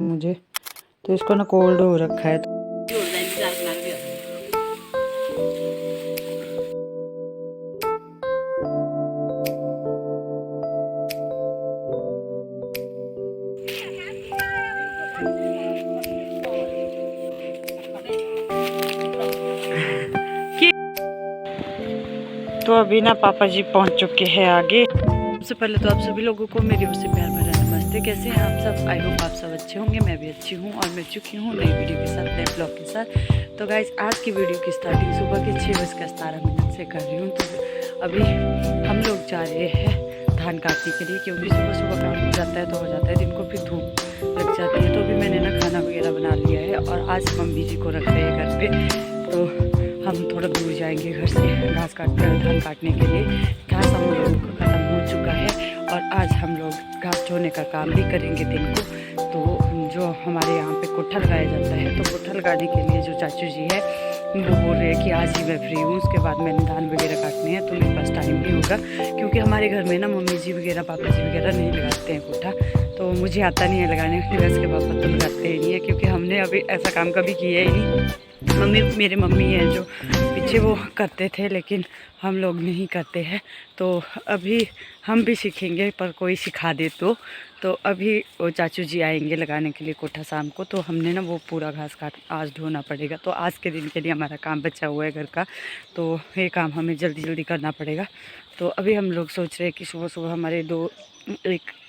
मुझे तो इसको ना कोल्ड हो रखा है। तो अभी ना पापा जी पहुंच चुके हैं आगे। सबसे पहले तो आप सभी लोगों को मेरी ओर से प्यार भरा नमस्ते। कैसे हैं आप सब? आई होप आप सब अच्छे होंगे। मैं भी अच्छी हूँ और मैं चुकी हूँ नई वीडियो के साथ, नए ब्लॉग के साथ। तो गाइज आज की वीडियो की स्टार्टिंग सुबह के 6:17 से कर रही हूँ। तो अभी हम लोग जा रहे हैं धान काटने के लिए, क्योंकि सुबह सुबह काम हो जाता है तो हो जाता है, दिन को फिर धूप लग जाती है। तो अभी मैंने ना खाना वगैरह बना लिया है और आज मम्मी जी को रख रहे हैं घर पे। तो हम थोड़ा दूर जाएंगे घर से घास धान काटने के लिए। घास हम लोगों का ख़त्म हो चुका है और आज हम लोग घास ढोने का काम भी करेंगे दिन को। तो जो हमारे यहाँ पे कोठा लगाया जाता है, तो कोठा लगाने के लिए जो चाचू जी है वो बोल रहे हैं कि आज ही मैं फ्री हूँ, उसके बाद मैंने धान वगैरह काटने हैं तो मेरे पास टाइम नहीं होगा। क्योंकि हमारे घर में ना मम्मी जी वगैरह पापा जी वगैरह नहीं लगाते हैं कोठा, तो मुझे आता नहीं है लगाने। वैसे के पापा तो लगाते ही नहीं है, क्योंकि हमने अभी ऐसा काम कभी किया ही नहीं। मेरे मम्मी हैं जो पीछे वो करते थे, लेकिन हम लोग नहीं करते हैं। तो अभी हम भी सीखेंगे, पर कोई सिखा दे तो अभी वो चाचू जी आएंगे लगाने के लिए कोठा शाम को। तो हमने ना वो पूरा घास काट आज ढोना पड़ेगा। तो आज के दिन के लिए हमारा काम बचा हुआ है घर का, तो ये काम हमें जल्दी जल्दी करना पड़ेगा। तो अभी हम लोग सोच रहे हैं कि सुबह सुबह हमारे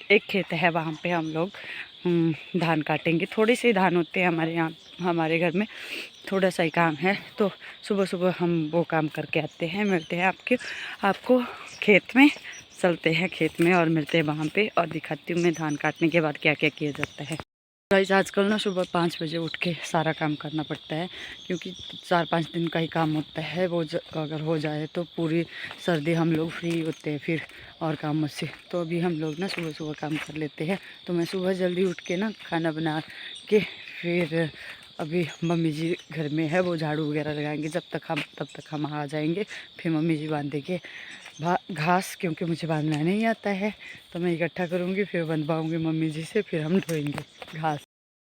एक खेत है, वहाँ पे हम लोग धान काटेंगे। थोड़े से धान होते हैं हमारे यहाँ, हमारे घर में थोड़ा सा ही काम है। तो सुबह सुबह हम वो काम करके आते हैं। मिलते हैं आपको खेत में। चलते हैं खेत में और मिलते हैं वहाँ पे, और दिखाती हूँ मैं धान काटने के बाद क्या क्या किया जाता है। गाइस आजकल ना सुबह 5 बजे उठ के सारा काम करना पड़ता है, क्योंकि 4-5 दिन का ही काम होता है। वो अगर हो जाए तो पूरी सर्दी हम लोग फ्री होते हैं फिर और कामों से। तो अभी हम लोग ना सुबह सुबह काम कर लेते हैं। तो मैं सुबह जल्दी उठ के ना खाना बना के फिर अभी मम्मी जी घर में है, वो झाड़ू वगैरह लगाएंगे। तब तक हम आ जाएंगे। फिर मम्मी जी बांधेंगे घास, क्योंकि मुझे बांधना नहीं आता है। तो मैं इकट्ठा करूँगी, फिर बंधवाऊँगी मम्मी जी से, फिर हम ढोएंगे घास।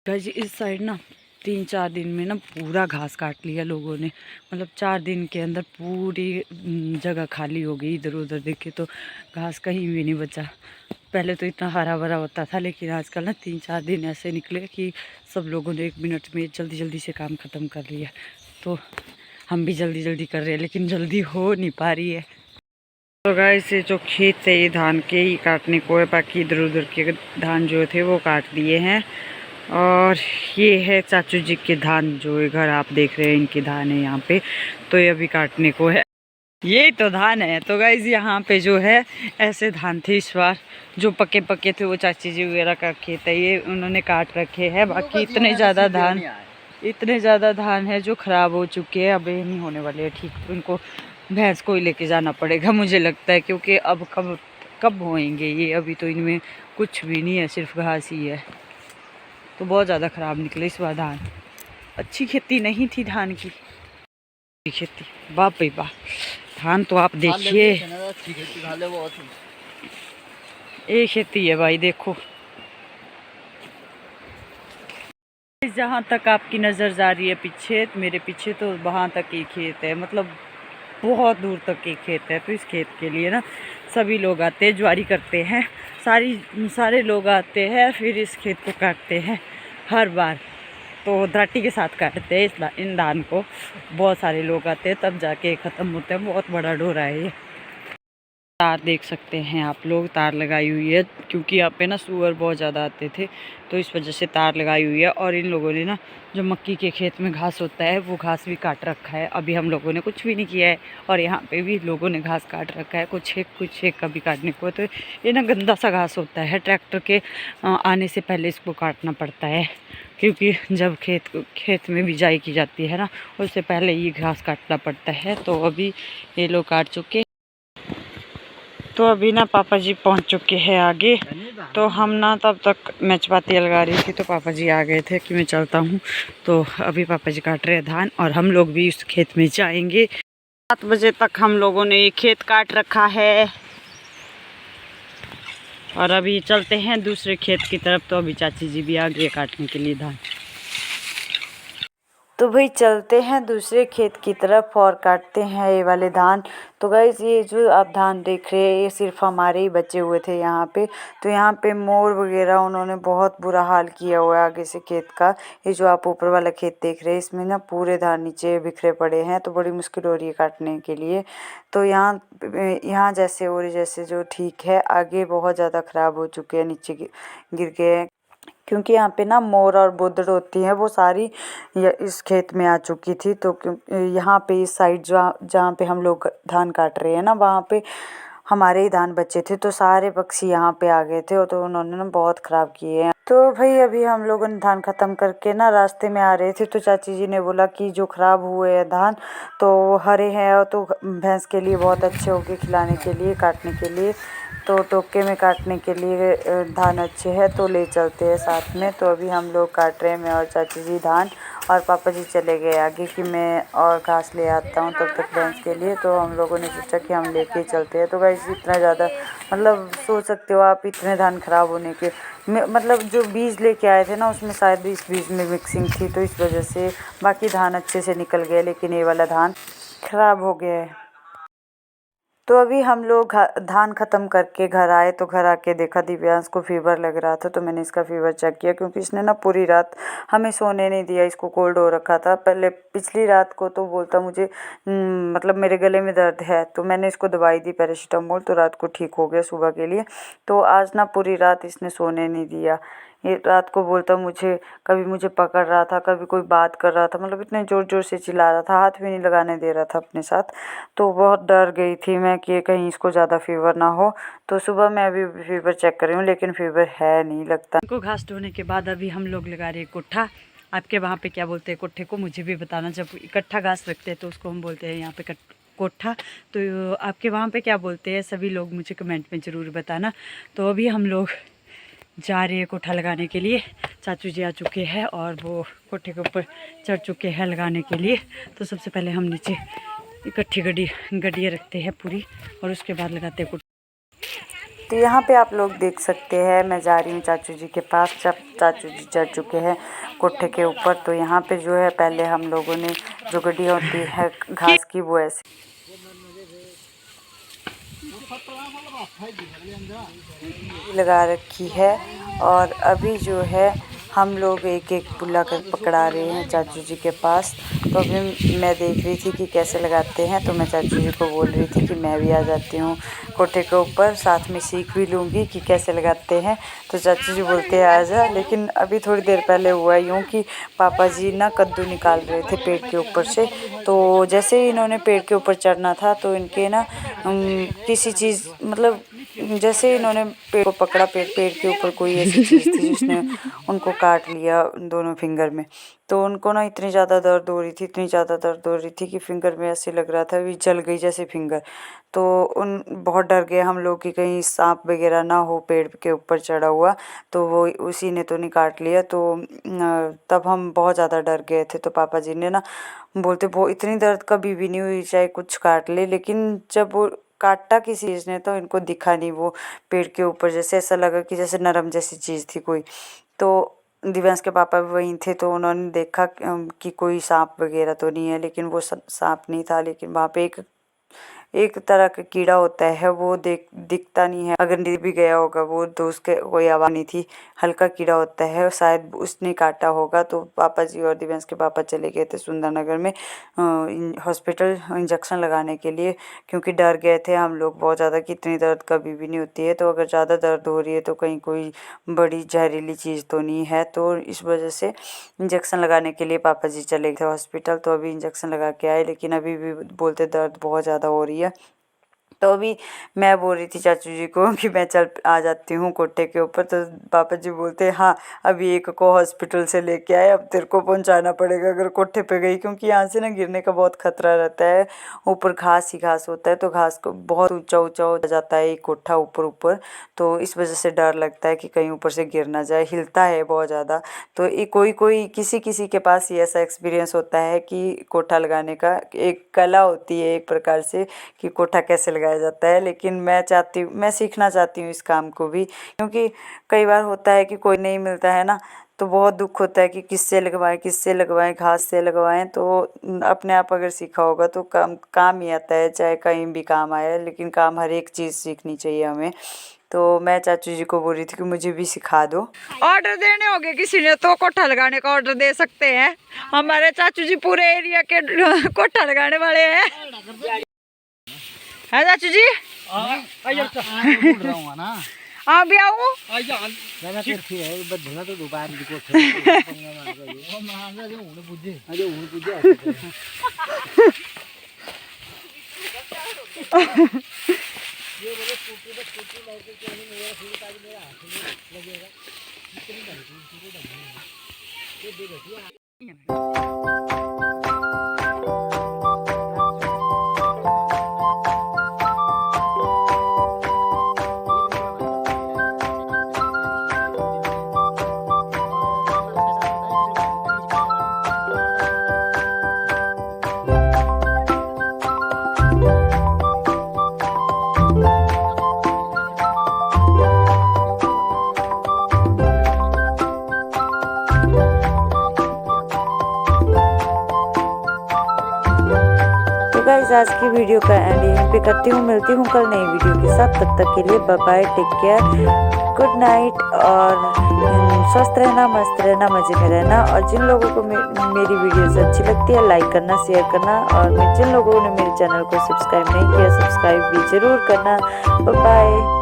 गाइस इस साइड ना 3-4 दिन में ना पूरा घास काट लिया लोगों ने। मतलब 4 दिन के अंदर पूरी जगह खाली हो गई। इधर उधर देखे तो घास कहीं भी नहीं बचा। पहले तो इतना हरा भरा होता था, लेकिन आजकल ना 3-4 दिन ऐसे निकले कि सब लोगों ने 1 मिनट में जल्दी जल्दी से काम ख़त्म कर लिया। तो हम भी जल्दी जल्दी कर रहे हैं, लेकिन जल्दी हो नहीं पा रही है। तो गाइस ये जो खेत है ये धान के ही काटने को है, बाकी इधर उधर के धान जो थे वो काट दिए हैं। और ये है चाचू जी के धान, जो घर आप देख रहे हैं इनके धान है यहाँ पे। तो ये अभी काटने को है, ये तो धान है। तो गाइस यहाँ पे जो है ऐसे धान थे इस बार, जो पके पके थे। वो चाची जी वगैरह का खेत है, ये उन्होंने काट रखे हैं। बाकी इतने ज़्यादा धान है जो ख़राब हो चुके हैं, अब ये नहीं होने वाले हैं ठीक। तो इनको भैंस को ही लेके जाना पड़ेगा मुझे लगता है, क्योंकि अब कब होएंगे ये। अभी तो इनमें कुछ भी नहीं है, सिर्फ घास ही है। तो बहुत ज़्यादा ख़राब निकले इस बार धान। अच्छी खेती नहीं थी धान की। खेती बाप भाई वाह, धान तो आप देखिए एक खेती है भाई, देखो। जहाँ तक आपकी नज़र जा रही है पीछे, मेरे पीछे, तो वहाँ तक एक खेत है। मतलब बहुत दूर तक एक खेत है। तो इस खेत के लिए ना सभी लोग आते हैं, ज्वारी करते हैं। सारे लोग आते हैं, फिर इस खेत को काटते हैं हर बार। तो दाटी के साथ काटते हैं इन धान को। बहुत सारे लोग आते हैं तब जाके ख़त्म होते हैं। बहुत बड़ा डोरा है ये। तार देख सकते हैं आप लोग, तार लगाई हुई है, क्योंकि यहाँ पे ना सूअर बहुत ज़्यादा आते थे, तो इस वजह से तार लगाई हुई है। और इन लोगों ने ना जो मक्की के खेत में घास होता है वो घास भी काट रखा है। अभी हम लोगों ने कुछ भी नहीं किया है, और यहाँ पे भी लोगों ने घास काट रखा है। कुछ एक कभी काटने को। तो ये ना गंदा सा घास होता है, ट्रैक्टर के आने से पहले इसको काटना पड़ता है, क्योंकि जब खेत में बिजाई की जाती है ना, उससे पहले ये घास काटना पड़ता है। तो अभी ये लोग काट चुके। तो अभी ना पापा जी पहुंच चुके हैं आगे। तो हम ना तब तक मैं चपाती लगा रही थी, तो पापा जी आ गए थे कि मैं चलता हूँ। तो अभी पापा जी काट रहे हैं धान, और हम लोग भी उस खेत में जाएंगे। 7 बजे तक हम लोगों ने ये खेत काट रखा है। और अभी चलते हैं दूसरे खेत की तरफ। तो अभी चाची जी भी आ गई काटने के लिए धान। तो भाई चलते हैं दूसरे खेत की तरफ और काटते हैं ये वाले धान। तो गाइस ये जो आप धान देख रहे हैं ये सिर्फ हमारे ही बचे हुए थे यहाँ पे। तो यहाँ पे मोर वगैरह उन्होंने बहुत बुरा हाल किया हुआ है आगे से खेत का। ये जो आप ऊपर वाला खेत देख रहे हैं इसमें ना पूरे धान नीचे बिखरे पड़े हैं, तो बड़ी मुश्किल हो रही है काटने के लिए। तो यहाँ यहाँ जैसे और जैसे जो ठीक है, आगे बहुत ज़्यादा ख़राब हो चुके हैं, नीचे गिर गए हैं। क्योंकि यहाँ पे ना मोर और बुदड़ होती हैं वो सारी इस खेत में आ चुकी थी। तो यहाँ पे इस साइड जहाँ जहाँ पे हम लोग धान काट रहे हैं ना, वहाँ पे हमारे ही धान बचे थे, तो सारे पक्षी यहाँ पे आ गए थे और तो उन्होंने ना बहुत ख़राब किए हैं। तो भाई अभी हम लोगों ने धान ख़त्म करके ना रास्ते में आ रहे थे, तो चाची जी ने बोला कि जो ख़राब हुए हैं धान तो हरे हैं तो भैंस के लिए बहुत अच्छे होंगे खिलाने के लिए, काटने के लिए। तो टोके में काटने के लिए धान अच्छे है तो ले चलते हैं साथ में। तो अभी हम लोग काट रहे हैं, मैं और चाची जी धान, और पापा जी चले गए आगे कि मैं और घास ले आता हूँ तब तक भैंस के लिए। तो हम लोगों ने सोचा कि हम लेके ही चलते हैं। तो गाइस इतना ज़्यादा मतलब सोच सकते हो आप, इतने धान ख़राब होने के मतलब जो बीज लेके आए थे ना उसमें शायद इस बीज में मिक्सिंग थी, तो इस वजह से बाकी धान अच्छे से निकल गए, लेकिन ये वाला धान ख़राब हो गया है। तो अभी हम लोग धान ख़त्म करके घर आए, तो घर आके देखा दिव्यांश को फीवर लग रहा था। तो मैंने इसका फीवर चेक किया, क्योंकि इसने ना पूरी रात हमें सोने नहीं दिया, इसको कोल्ड हो रखा था। पहले पिछली रात को तो बोलता मुझे मतलब मेरे गले में दर्द है, तो मैंने इसको दवाई दी पैरासीटामोल, तो रात को ठीक हो गया सुबह के लिए। तो आज ना पूरी रात इसने सोने नहीं दिया। ये रात को बोलता मुझे, कभी मुझे पकड़ रहा था, कभी कोई बात कर रहा था, मतलब इतने ज़ोर ज़ोर से चिल्ला रहा था, हाथ भी नहीं लगाने दे रहा था अपने साथ। तो बहुत डर गई थी मैं कि कहीं इसको ज़्यादा फीवर ना हो। तो सुबह मैं अभी फीवर चेक कर रही हूँ, लेकिन फीवर है नहीं लगता। इनको घास ढोने के बाद अभी हम लोग लगा रहे हैं कोठा। आपके वहाँ पे क्या बोलते हैं कोठे को, मुझे भी बताना। जब इकट्ठा घास रखते हैं तो उसको हम बोलते हैं यहाँ पे कोठा। तो आपके वहाँ पे क्या बोलते हैं सभी लोग मुझे कमेंट में ज़रूर बताना। तो अभी हम लोग जा रहे हैं कोठा लगाने के लिए। चाचू जी आ चुके हैं और वो कोठे के ऊपर चढ़ चुके हैं लगाने के लिए। तो सबसे पहले हम नीचे इकट्ठी गड्डियाँ रखते हैं पूरी, और उसके बाद लगाते हैं कोठा। तो यहाँ पे आप लोग देख सकते हैं मैं जा रही हूँ चाचू जी के पास। जब चाचू जी चढ़ चुके हैं कोठे के ऊपर, तो यहाँ पे जो है पहले हम लोगों ने जो गड्डियाँ होती है घास की वो ऐसे लगा रखी है। और अभी जो है हम लोग एक एक पुल्ला कर पकड़ा रहे हैं चाचू जी के पास। तो अभी मैं देख रही थी कि कैसे लगाते हैं, तो मैं चाचू जी को बोल रही थी कि मैं भी आ जाती हूँ कोठे के ऊपर, साथ में सीख भी लूँगी कि कैसे लगाते हैं। तो चाचू जी बोलते हैं आ जा। लेकिन अभी थोड़ी देर पहले हुआ यूँ कि पापा जी ना कद्दू निकाल रहे थे पेड़ के ऊपर से। तो जैसे ही इन्होंने पेड़ के ऊपर चढ़ना था तो इनके ना किसी चीज़ मतलब जैसे इन्होंने पेड़ को पकड़ा, पेड़ के ऊपर कोई ऐसी चीज़ थी जिसने उनको काट लिया दोनों फिंगर में। तो उनको ना इतनी ज़्यादा दर्द हो रही थी, इतनी ज़्यादा दर्द हो रही थी कि फिंगर में ऐसे लग रहा था भी जल गई जैसे फिंगर। तो उन बहुत डर गए हम लोग कि कहीं सांप वगैरह ना हो पेड़ के ऊपर चढ़ा हुआ, तो वो उसी ने तो नहीं काट लिया। तो तब हम बहुत ज़्यादा डर गए थे। तो पापा जी ने ना बोलते वो इतनी दर्द कभी भी नहीं हुई चाहे कुछ काट ले, लेकिन जब वो काटा किसी चीज़ ने तो इनको दिखा नहीं वो पेड़ के ऊपर, जैसे ऐसा लगा कि जैसे नरम जैसी चीज़ थी कोई। तो दिव्यांश के पापा भी वहीं थे, तो उन्होंने देखा कि कोई सांप वगैरह तो नहीं है, लेकिन वो सांप नहीं था। लेकिन वहाँ पे एक तरह का कीड़ा होता है वो दिखता नहीं है, अगर दिख भी गया होगा वो तो उसके कोई आवाज़ नहीं थी, हल्का कीड़ा होता है, शायद उसने काटा होगा। तो पापा जी और दिव्यांश के पापा चले गए थे सुंदरनगर में हॉस्पिटल इंजेक्शन लगाने के लिए, क्योंकि डर गए थे हम लोग बहुत ज़्यादा कि इतनी दर्द कभी भी नहीं होती है। तो अगर ज़्यादा दर्द हो रही है तो कहीं कोई बड़ी जहरीली चीज़ तो नहीं है। तो इस वजह से इंजेक्शन लगाने के लिए पापा जी चले गए हॉस्पिटल। तो अभी इंजेक्शन लगा के आए, लेकिन अभी भी बोलते दर्द बहुत ज़्यादा हो रही है। तो अभी मैं बोल रही थी चाचू जी को कि मैं चल आ जाती हूँ कोठे के ऊपर। तो पापा जी बोलते हैं हाँ अभी एक को हॉस्पिटल से लेके आए, अब तेरे को पहुँचाना पड़ेगा अगर कोठे पे गई, क्योंकि यहाँ से ना गिरने का बहुत खतरा रहता है। ऊपर घास ही घास होता है, तो घास को बहुत ऊंचा ऊंचा हो जाता है एक कोठा ऊपर ऊपर, तो इस वजह से डर लगता है कि कहीं ऊपर से गिर ना जाए, हिलता है बहुत ज़्यादा। तो ये कोई कोई किसी किसी के पास ये ऐसा एक्सपीरियंस होता है कि कोठा लगाने का एक कला होती है एक प्रकार से कि कोठा कैसे लगाया लगाया जाता है, लेकिन मैं सीखना चाहती हूँ इस काम को भी, क्योंकि कई बार होता है कि कोई नहीं मिलता है ना, तो बहुत दुख होता है कि किससे लगवाएं, घास से लगवाएं। तो अपने आप अगर सीखा होगा तो काम ही आता है, चाहे कहीं भी काम आए, लेकिन काम हर एक चीज़ सीखनी चाहिए हमें। तो मैं चाचू जी को बोल रही थी कि मुझे भी सिखा दो। ऑर्डर देने होंगे किसी ने तो कोठा लगाने का ऑर्डर दे सकते हैं। हमारे चाचू जी पूरे एरिया के कोठा लगाने वाले हैं। है चाचू जी? हाँ भी आऊँ। गाइस, आज की वीडियो का एंड यहीं पे करती हूँ। मिलती हूँ कल नई वीडियो के साथ। तब तक के लिए bye bye, take care, good night. और स्वस्थ रहना, मस्त रहना, मजे में रहना। और जिन लोगों को मेरी वीडियोस अच्छी लगती है, लाइक करना, शेयर करना। और जिन लोगों ने मेरे चैनल को सब्सक्राइब नहीं किया, सब्सक्राइब भी जरूर करना। Bye bye.